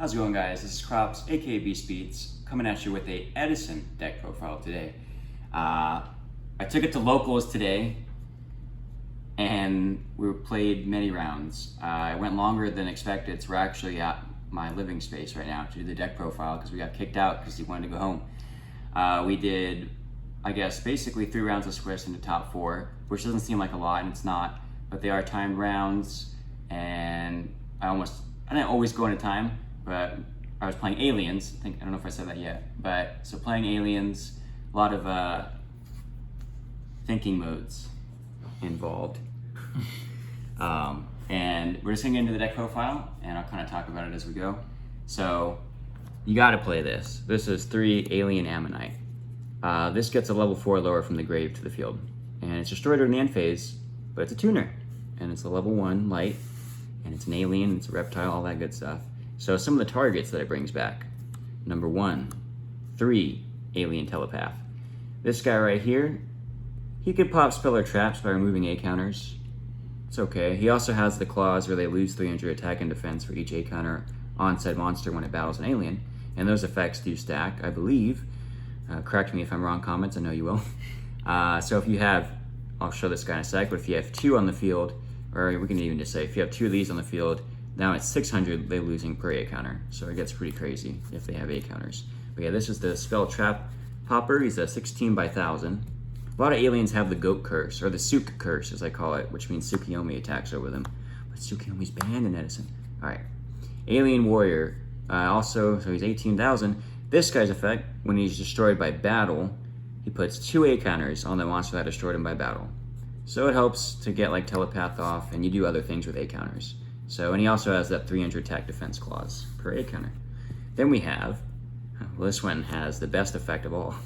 How's it going, guys? This is Crops, aka Beast Beats, coming at you with a Edison deck profile today. I took it to locals today, and we played many rounds. It went longer than expected, so we're actually at my living space right now to do the deck profile because we got kicked out because he wanted to go home. We did, I guess, basically 3 rounds of Swiss in the top 4, which doesn't seem like a lot, and it's not, but they are timed rounds, and I didn't always go into time, but I was playing Aliens. I don't know if I said that yet, but so playing Aliens, a lot of thinking modes involved. And we're just gonna get into the deck profile, and I'll kind of talk about it as we go. So you got to play this. This is 3 Alien Ammonite. This gets a level 4 lower from the grave to the field, and it's destroyed during the end phase, but it's a tuner, and it's a level 1 light, and it's an alien, it's a reptile, all that good stuff. So some of the targets that it brings back. Number 1, 3 Alien Telepath. This guy right here, he could pop spell or traps by removing A counters. It's okay. He also has the claws where they lose 300 attack and defense for each A counter on said monster when it battles an alien, and those effects do stack, I believe. Correct me if I'm wrong, comments, I know you will. So if you have, I'll show this guy in a sec, but if you have 2 on the field, or we can even just say if you have 2 of these on the field, now it's 600 they're losing per A counter, so it gets pretty crazy if they have A counters. But yeah, this is the spell trap popper. He's a 16 by 1000. A lot of aliens have the goat curse, or the Suk curse as I call it, which means Tsukiyomi attacks over them. But Tsukiyomi's banned in Edison. Alright. Alien warrior, so he's 18,000. This guy's effect, when he's destroyed by battle, he puts 2 A counters on the monster that destroyed him by battle. So it helps to get like telepath off, and you do other things with A counters. So, and he also has that 300 attack defense clause per A counter. Then we have, well, this one has the best effect of all.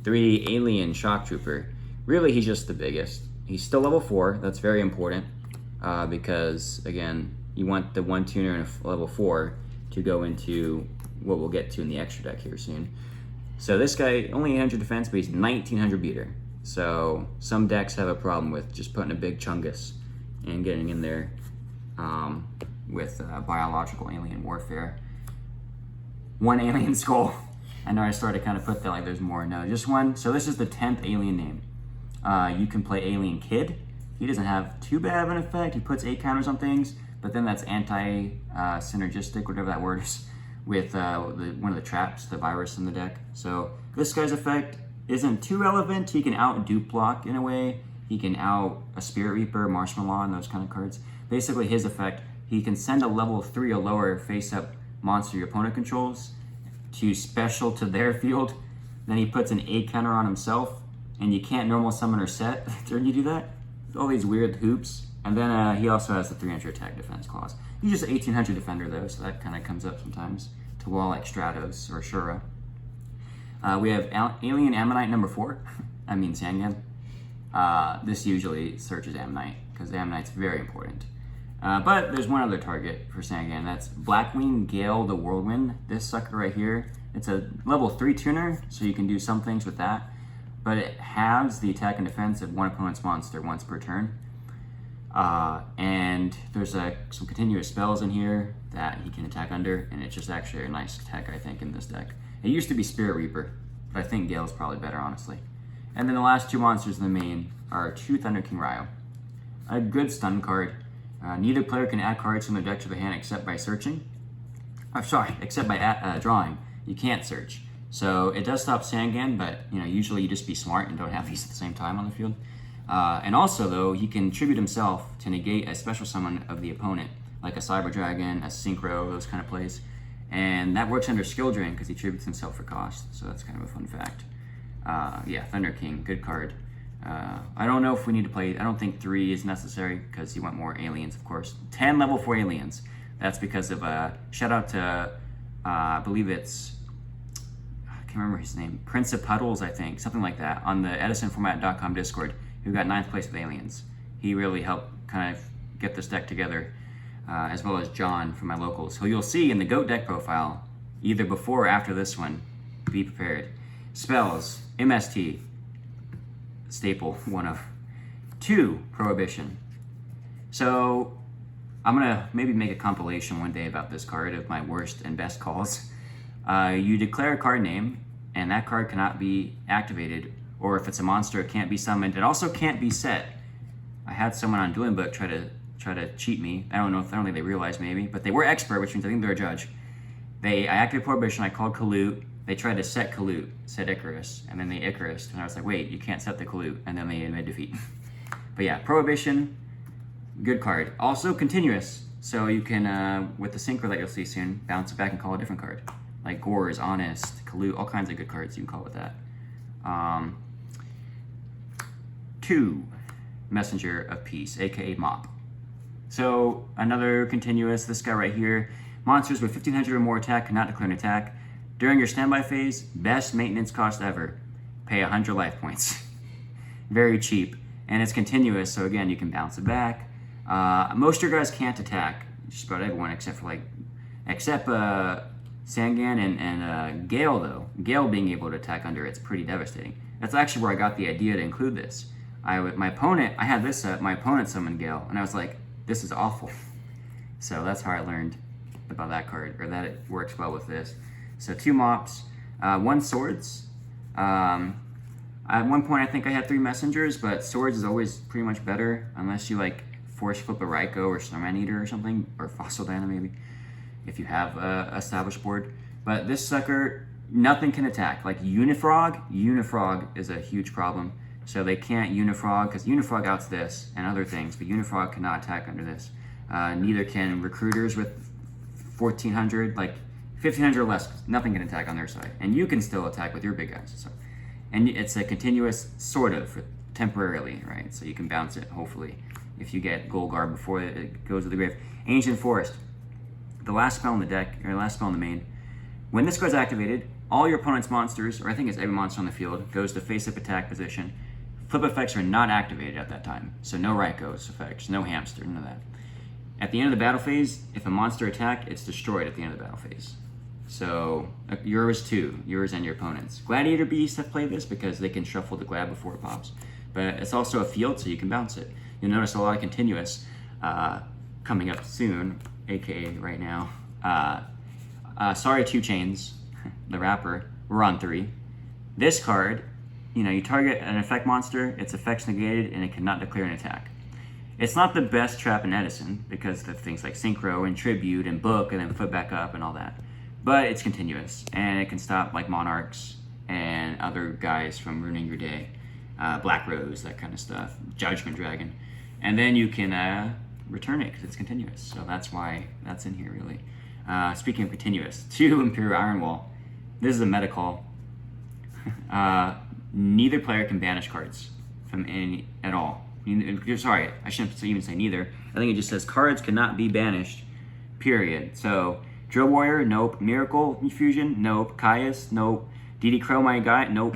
3 Alien Shock Trooper. Really, he's just the biggest. He's still level 4, that's very important, because again, you want the 1 tuner and a level 4 to go into what we'll get to in the extra deck here soon. So this guy, only 800 defense, but he's 1900 beater. So some decks have a problem with just putting a big chungus and getting in there with biological alien warfare. 1 alien skull. I know I started to kind of put that like there's more. No, just 1. So this is the 10th alien name. You can play Alien Kid. He doesn't have too bad of an effect. He puts A counters on things, but then that's anti-synergistic, whatever that word is, with one of the traps, the virus in the deck. So this guy's effect isn't too relevant. He can out-dupe block in a way. He can out a Spirit Reaper, Marshmallow, and those kind of cards. Basically his effect, he can send a level 3 or lower face-up monster your opponent controls to special to their field. Then he puts an A counter on himself, and you can't normal summon or set when you do that. All these weird hoops. And then he also has the 300 attack defense clause. He's just 1800 defender though, so that kind of comes up sometimes to wall like Stratos or Shura. We have Alien Ammonite number 4. I mean Sangan. This usually searches Ammonite because Ammonite's very important. But there's one other target for Sangan. That's Blackwing Gale the Whirlwind. This sucker right here. It's a level 3 tuner, so you can do some things with that. But it halves the attack and defense of one opponent's monster once per turn. And there's some continuous spells in here that he can attack under, and it's just actually a nice tech, I think, in this deck. It used to be Spirit Reaper, but I think Gale's probably better, honestly. And then the last 2 monsters in the main are 2 Thunder King Ryo. A good stun card. Neither player can add cards from their deck to their hand except by searching. Except by drawing. You can't search. So it does stop Sangan, but usually you just be smart and don't have these at the same time on the field. And also, though, he can tribute himself to negate a special summon of the opponent, like a Cyber Dragon, a Synchro, those kind of plays. And that works under Skill Drain because he tributes himself for cost, so that's kind of a fun fact. Yeah, Thunder King, good card. I don't know if we need to play, I don't think 3 is necessary because you want more aliens, of course. 10 level 4 aliens. That's because of, shout out to, I believe it's, I can't remember his name, Prince of Puddles, I think, something like that, on the EdisonFormat.com Discord, who got 9th place with aliens. He really helped kind of get this deck together, as well as John from my locals, who you'll see in the GOAT deck profile, either before or after this one. Be prepared. Spells, MST, staple, 1 of. 2, Prohibition. So I'm gonna maybe make a compilation one day about this card of my worst and best calls. You declare a card name, and that card cannot be activated, or if it's a monster, it can't be summoned. It also can't be set. I had someone on Dueling Book try to cheat me. I don't think they realized maybe, but they were expert, which means I think they're a judge. I activated Prohibition. I called Kalut. They tried to set Kalut, set Icarus, and then they Icarus, and I was like, wait, you can't set the Kalut, and then they admitted defeat. But yeah, Prohibition. Good card. Also continuous, so you can, with the synchro that you'll see soon, bounce it back and call a different card. Like Gores, Honest, Kalut, all kinds of good cards you can call with that. 2, Messenger of Peace, aka Mop. So another continuous, this guy right here. Monsters with 1500 or more attack cannot declare an attack. During your standby phase, best maintenance cost ever. Pay 100 life points. Very cheap. And it's continuous, so again, you can bounce it back. Most of your guys can't attack, just about everyone except Sangan and Gale though. Gale being able to attack under it's pretty devastating. That's actually where I got the idea to include this. I had this set, my opponent summoned Gale, and I was like, this is awful. So that's how I learned about that card, or that it works well with this. So 2 Mops, 1 Swords. At one point I think I had 3 Messengers, but Swords is always pretty much better, unless you like force flip a Raikou or Snowman Eater or something, or Fossil Dana maybe, if you have a established board. But this sucker, nothing can attack. Like Unifrog is a huge problem. So they can't Unifrog, because Unifrog outs this and other things, but Unifrog cannot attack under this. Neither can Recruiters with 1400, like 1500 or less, nothing can attack on their side. And you can still attack with your big guys. So, and it's a continuous, sort of, temporarily, right? So you can bounce it, hopefully, if you get Golgar before it goes to the grave. Ancient Forest, the last spell in the deck, or last spell in the main. When this card's activated, all your opponent's monsters, or I think it's every monster on the field, goes to face-up attack position. Flip effects are not activated at that time, so no Raikou's effects, no Hamster, none of that. At the end of the battle phase, if a monster attacked, it's destroyed at the end of the battle phase. So yours too, yours and your opponent's. Gladiator Beasts have played this because they can shuffle the Glad before it pops, but it's also a field, so you can bounce it. You'll notice a lot of continuous coming up soon, aka right now. Sorry 2 Chains, the rapper, we're on 3. This card, you target an effect monster, its effect's negated, and it cannot declare an attack. It's not the best trap in Edison because of things like Synchro and Tribute and Book and then flip back up and all that. But it's continuous, and it can stop like Monarchs and other guys from ruining your day. Black Rose, that kind of stuff. Judgment Dragon. And then you can return it because it's continuous. So that's why that's in here, really. Speaking of continuous, 2 Imperial Iron Wall. This is a meta call. Neither player can banish cards from any at all. Sorry, I shouldn't even say neither. I think it just says cards cannot be banished, period. So, Drill Warrior, nope. Miracle Fusion, nope. Caius, nope. DD Crow, my guy, nope.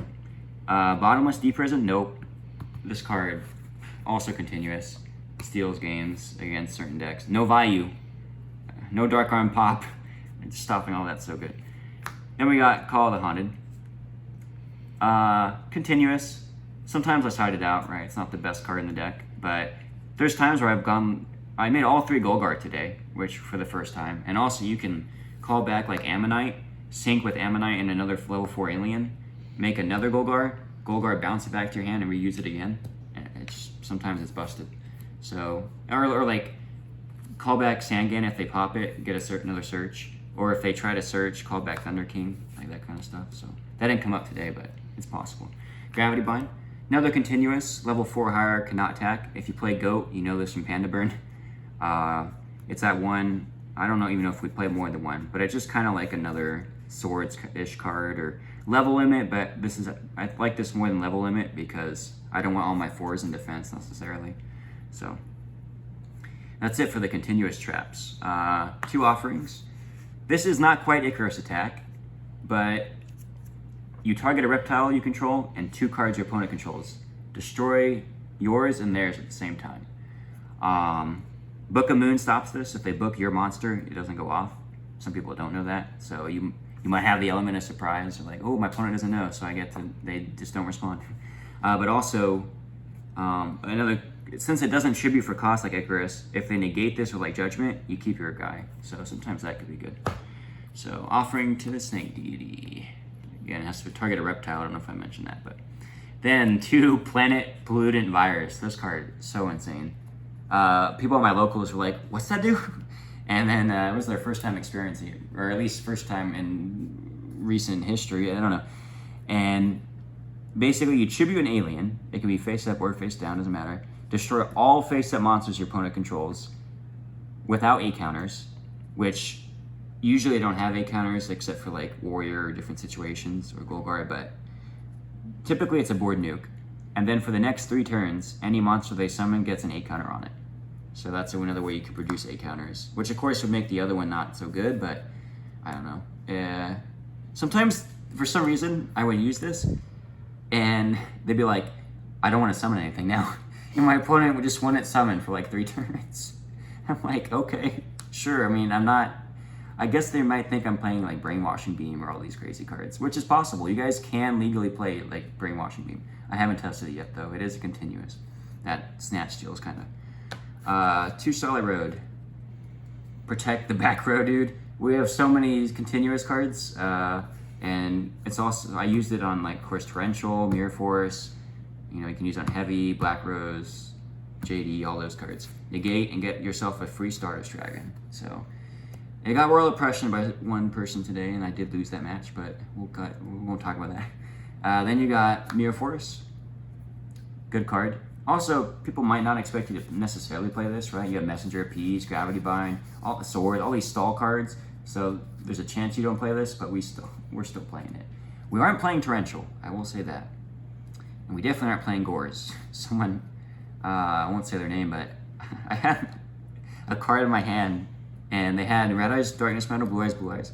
Bottomless Deep Prison, nope. This card, also continuous. Steals games against certain decks. No Vayu. No Dark Arm Pop. Just stopping all that so good. Then we got Call of the Haunted. Continuous. Sometimes I side it out, right? It's not the best card in the deck, but there's times where I made all 3 Golgar today, which for the first time. And also you can call back like Ammonite, sync with Ammonite and another level 4 alien, make another Golgar, bounce it back to your hand and reuse it again. Sometimes it's busted. So, or like call back Sangan if they pop it, get another search. Or if they try to search, call back Thunder King, like that kind of stuff. So that didn't come up today, but it's possible. Gravity Bind. Another continuous, level 4 higher, cannot attack. If you play Goat, you know this from Panda Burn. It's at 1, I don't even know if we play more than 1, but it's just kind of like another Swords-ish card or level limit, but I like this more than level limit because I don't want all my 4s in defense necessarily. So that's it for the continuous traps. 2 offerings. This is not quite Icarus attack, but you target a reptile you control and 2 cards your opponent controls. Destroy yours and theirs at the same time. Book of Moon stops this. If they book your monster, it doesn't go off. Some people don't know that. So you might have the element of surprise. Or like, oh, my opponent doesn't know, so they just don't respond. But also, another since it doesn't tribute for cost like Icarus, if they negate this with like Judgment, you keep your guy. So sometimes that could be good. So offering to the snake deity. Again, it has to target a reptile. I don't know if I mentioned that, but then 2 planet pollutant virus. This card is so insane. People at my locals were like, "What's that do?" And then it was their first time experiencing it, or at least first time in recent history. I don't know. And basically, you tribute an alien. It can be face up or face down, doesn't matter. Destroy all face up monsters your opponent controls without 8 counters, which usually don't have 8 counters except for like warrior or different situations or Golgari, but typically it's a board nuke. And then for the next 3 turns, any monster they summon gets an 8 counter on it. So that's another way you can produce 8 counters, which of course would make the other one not so good, but I don't know. Sometimes, for some reason, I would use this, and they'd be like, I don't want to summon anything now. And my opponent would just want it summoned for like 3 turns. I'm like, okay, sure. I mean, I guess they might think I'm playing like Brainwashing Beam or all these crazy cards, which is possible. You guys can legally play like Brainwashing Beam. I haven't tested it yet, though. It is a continuous. That Snatch Steals, kind of. 2 Solid Road. Protect the back row, dude. We have so many continuous cards, and it's also, I used it on like, of course, Torrential, Mirror Force. You know, you can use it on Heavy, Black Rose, JD, all those cards. Negate and get yourself a free Stardust Dragon. So, it got Royal Oppression by 1 person today, and I did lose that match, but we won't talk about that. Then you got Mirror Force. Good card. Also, people might not expect you to necessarily play this, right? You have Messenger of Peace, Gravity Bind, all the Sword, all these stall cards. So there's a chance you don't play this, but we're still playing it. We aren't playing Torrential, I will say that. And we definitely aren't playing Gores. Someone, I won't say their name, but I had a card in my hand, and they had Red Eyes, Darkness Metal, Blue Eyes, Blue Eyes.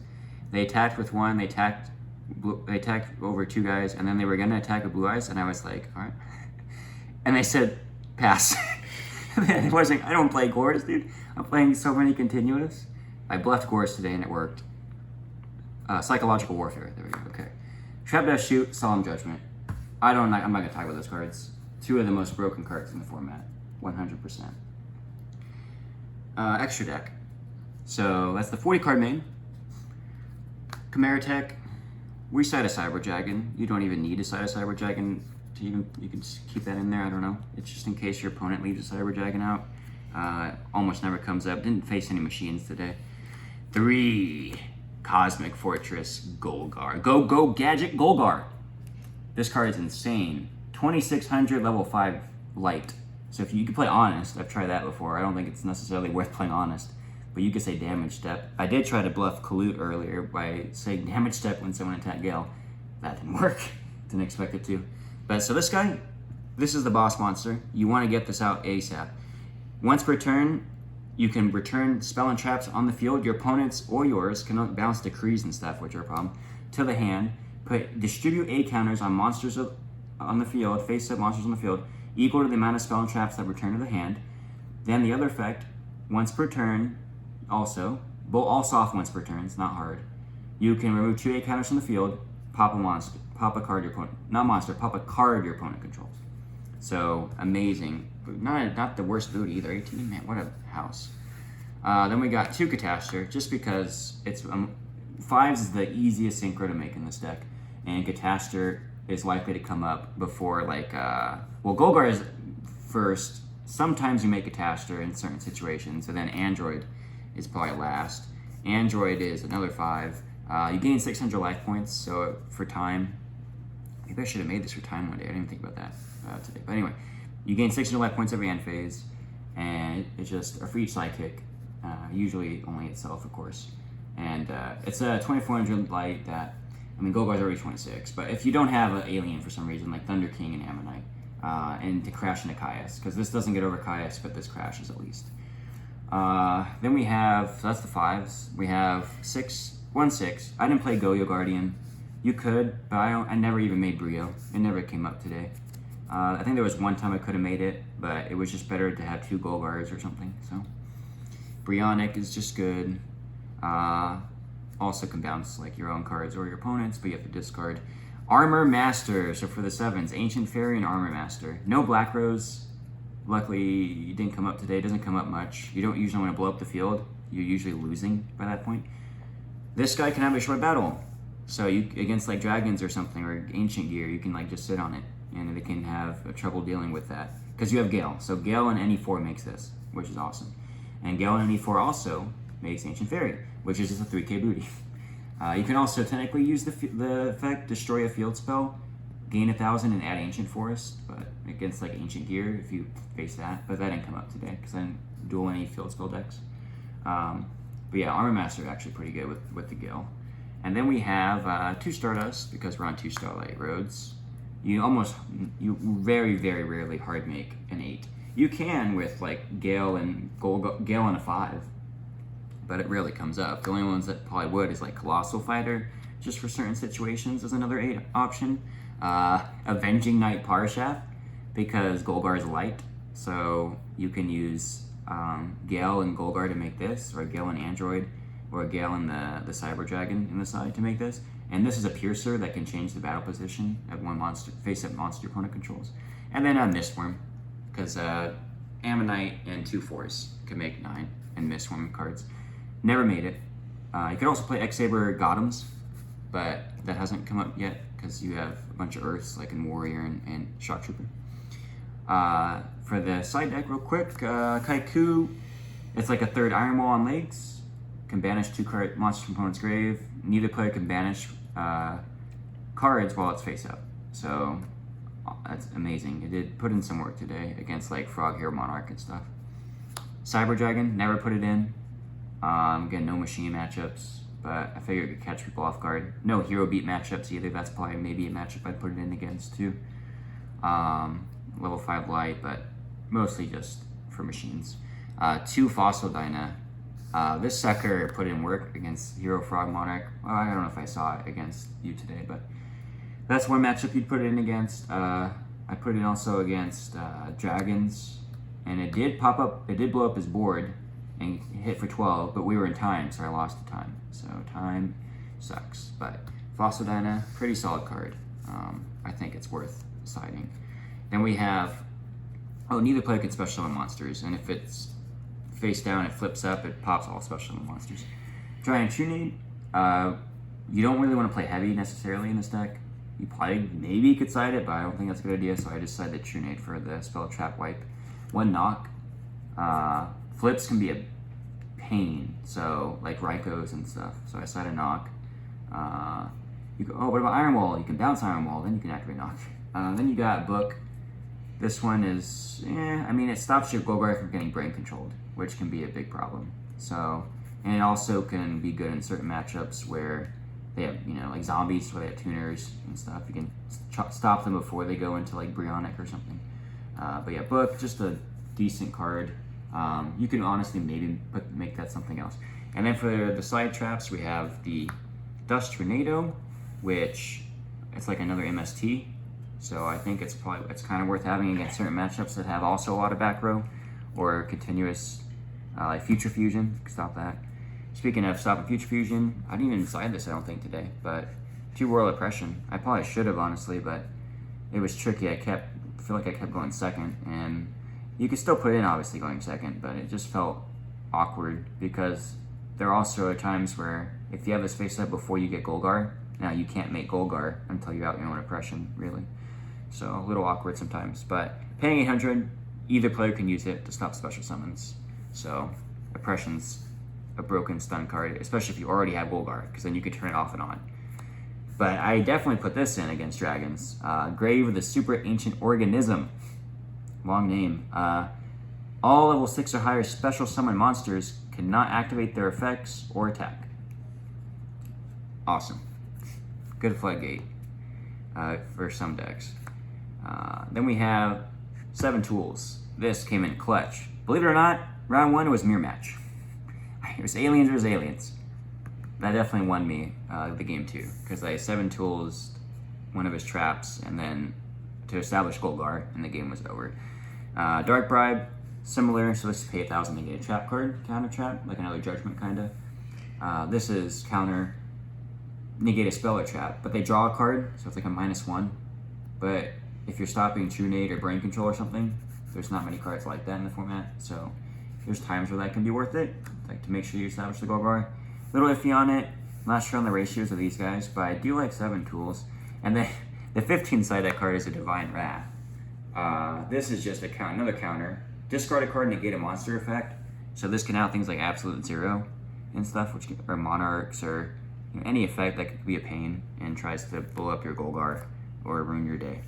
They attacked with 1, they attacked over 2 guys, and then they were gonna attack with Blue Eyes, and I was like, all right. And they said, pass. It wasn't, I don't play Gores, dude. I'm playing so many continuous. I bluffed Gores today and it worked. Psychological Warfare, there we go, okay. Trap Death Shoot, Solemn Judgment. I'm not gonna talk about those cards. 2 of the most broken cards in the format, 100%. Extra deck. So that's the 40 card main. Chimera Tech. We side a Cyber Dragon. You don't even need a side of Cyber Dragon. You can just keep that in there, I don't know. It's just in case your opponent leaves a Cyber Dragon out. Almost never comes up. Didn't face any machines today. 3 Cosmic Fortress Golgar. Go Gadget Golgar. This card is insane. 2600 level 5 light. So if you can play Honest, I've tried that before. I don't think it's necessarily worth playing Honest, but you could say Damage Step. I did try to bluff Kalut earlier by saying Damage Step when someone attacked Gale. That didn't work. Didn't expect it to. But so this guy, this is the boss monster. You want to get this out ASAP. Once per turn, you can return spell and traps on the field. Your opponents or yours can bounce decrees and stuff, which are a problem, to the hand. Distribute 8 counters on monsters on the field, face-up monsters on the field, equal to the amount of spell and traps that return to the hand. Then the other effect, once per turn, also off once per turn, it's not hard. You can remove 2 8 counters from the field, pop a card your opponent, pop a card your opponent controls. So amazing. Not the worst boot either. 18, man, what a house. Then we got 2 Catastor, just because it's 5s is the easiest synchro to make in this deck, and Catastor is likely to come up before Golgar is first. Sometimes you make Catastor in certain situations, and then Android is probably last. Android is another 5. You gain 600 life points, so for time, maybe I should have made this for time one day. I didn't even think about that today. But anyway, you gain 600 life points every end phase, and it's just for each sidekick, usually only itself, of course. And it's a 2400 light that, Golgar's already 26, but if you don't have an alien for some reason, like Thunder King and Ammonite, and to crash into Caius, because this doesn't get over Caius, but this crashes at least. Then we have, so that's the 5s. We have 1 6. I didn't play Go-Yo Guardian. You could, but I never even made Brio. It never came up today. I think there was one time I could have made it, but it was just better to have 2 Golgars or something. So Brionic is just good. Also can bounce like your own cards or your opponents, but you have to discard. Armor Master, so for the 7s, Ancient Fairy and Armor Master. No Black Rose, Luckily, it didn't come up today. It doesn't come up much. You don't usually want to blow up the field. You're usually losing by that point. This guy can have a short battle. So you against like dragons or something, or ancient gear, you can like just sit on it, and they can have trouble dealing with that. Because you have Gale. So Gale and NE4 makes this, which is awesome. And Gale and NE4 also makes Ancient Fairy, which is just a 3k booty. You can also technically use the effect, destroy a field spell, gain 1,000 and add Ancient Forest, but against like Ancient Gear if you face that. But that didn't come up today because I didn't duel any field spell decks. But yeah, Armor Master is actually pretty good with the Gale. And then we have 2 Stardust because we're on 2 Starlight Roads. You very, very rarely hard make an 8. You can with like Gale and a 5, but it rarely comes up. The only ones that probably would is like Colossal Fighter, just for certain situations is another 8 option. Avenging Knight Parshath, because Golgar is light, so you can use Gale and Golgar to make this, or Gale and Android, or Gale and the Cyber Dragon in the side to make this. And this is a Piercer that can change the battle position at one monster face-up monster opponent controls. And then Mistworm, because Ammonite and 2 Force can make 9 and Mistworm cards. Never made it. You could also play X-Saber Gothams, but that hasn't come up yet because you have a bunch of Earths like in Warrior and Shock Trooper. For the side deck real quick, Kaiku, it's like a 3rd Iron Wall on legs. Can banish 2 monsters from opponent's grave. Neither player can banish cards while it's face up. So that's amazing. It did put in some work today against like Frog Hero Monarch and stuff. Cyber Dragon, never put it in. Again, no machine matchups, but I figured it could catch people off guard. No hero beat matchups either. That's probably maybe a matchup I'd put it in against too. Level 5 light, but mostly just for machines. 2 Fossil Dyna. This sucker put in work against Hero Frog Monarch. Well, I don't know if I saw it against you today, but that's one matchup you'd put it in against. I put it in also against Dragons, and it did pop up, it did blow up his board and hit for 12, but we were in time, so I lost the time. So time sucks, but Fossil Dyna, pretty solid card. I think it's worth siding. Then we have, neither player can special summon monsters, and if it's face down, it flips up, it pops all special summon monsters. Giant Trunade, you don't really want to play heavy necessarily in this deck. You probably, maybe could side it, but I don't think that's a good idea, so I just sided Trunade for the spell trap wipe. 1 knock. Flips can be a pain, so like Raikou and stuff. So I sided knock. What about Iron Wall? You can bounce Iron Wall, then you can activate knock. Then you got Book. This one is, I mean, it stops your Golgar from getting brain controlled, which can be a big problem. So, and it also can be good in certain matchups where they have, like zombies where they have tuners and stuff. You can stop them before they go into like Brionic or something. But yeah, Book, just a decent card. You can honestly maybe make that something else. And then for the side traps, we have the Dust Tornado, which it's like another MST. So I think it's kind of worth having against certain matchups that have also a lot of back row or continuous like Future Fusion. Stop that. Speaking of stopping Future Fusion, I didn't even side this I don't think today, but 2 Royal Oppression. I probably should have honestly, but it was tricky. I feel like I kept going second, and you could still put in obviously going second, but it just felt awkward because there also are times where if you have this face up before you get Golgar, now you can't make Golgar until you're out your own oppression, really. So a little awkward sometimes, but paying 800, either player can use it to stop special summons. So oppression's a broken stun card, especially if you already have Golgar, because then you could turn it off and on. But I definitely put this in against Dragons. Grave of the Super Ancient Organism. Long name. All level 6 or higher special summon monsters cannot activate their effects or attack. Awesome. Good floodgate for some decks. Then we have 7 tools. This came in clutch. Believe it or not, round 1 was mirror match. It was aliens versus aliens. That definitely won me the game 2, because I 7 tools, one of his traps, and then to establish Golgar, and the game was over. Dark Bribe, similar, so this is pay 1,000 to get a trap card, counter trap, like another Judgment kinda. This is counter, negate a spell or trap, but they draw a card, so it's like a -1. But if you're stopping Trunade or Brain Control or something, There's not many cards like that in the format, so there's times where that can be worth it, like to make sure you establish the gold bar. Little iffy on it, not sure on the ratios of these guys, but I do like 7 tools. And then the 15-sided card is a Divine Wrath. This is just another counter. Discard a card, negate a monster effect. So this can have things like Absolute Zero and stuff, or Monarchs, or any effect that could be a pain and tries to blow up your Golgar or ruin your day.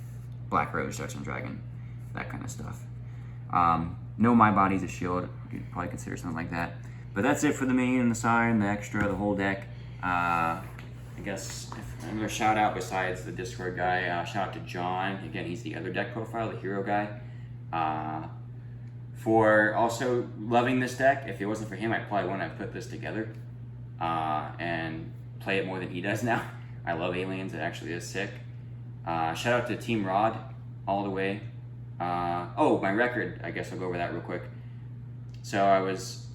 Black Rose, Judgment Dragon, that kind of stuff. No My Body's a shield. You'd probably consider something like that. But that's it for the main and the side and the extra, the whole deck. I guess another shout out besides the Discord guy, shout out to John. Again, he's the other deck profile, the hero guy. For also loving this deck. If it wasn't for him, I probably wouldn't have put this together and play it more than he does now. I love Aliens, it actually is sick. Shout out to Team Rod all the way. Oh, my record, I guess I'll go over that real quick. So I was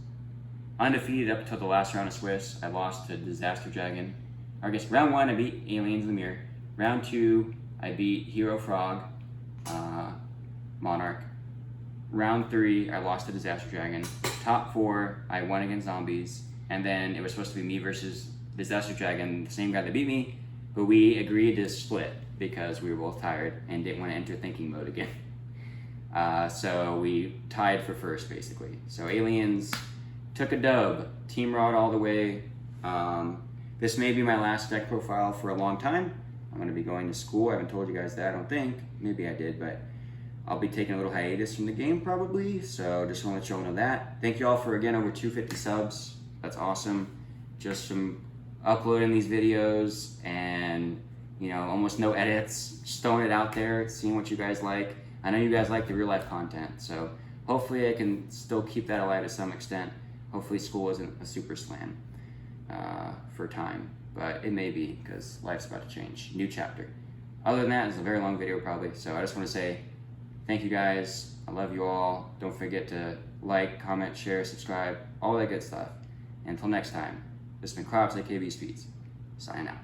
undefeated up until the last round of Swiss. I lost to Disaster Dragon. Or I guess round 1 I beat Aliens in the Mirror. Round 2 I beat Hero Frog, Monarch. Round 3 I lost to Disaster Dragon. Top 4 I won against Zombies. And then it was supposed to be me versus Disaster Dragon, the same guy that beat me, but we agreed to split because we were both tired and didn't want to enter thinking mode again. So we tied for first, basically. So Aliens took a dub. Team Rod all the way. This may be my last deck profile for a long time. I'm going to be going to school. I haven't told you guys that, I don't think. Maybe I did, but I'll be taking a little hiatus from the game probably. So just want to let you all know that. Thank you all for, again, over 250 subs. That's awesome. Just from uploading these videos and, almost no edits. Just throwing it out there, seeing what you guys like. I know you guys like the real life content, so hopefully I can still keep that alive to some extent. Hopefully school isn't a super slam for time, but it may be because life's about to change. New chapter. Other than that, it's a very long video probably, so I just want to say thank you guys. I love you all. Don't forget to like, comment, share, subscribe, all that good stuff. Until next time, this has been Klops, AKB Speeds. Signing out.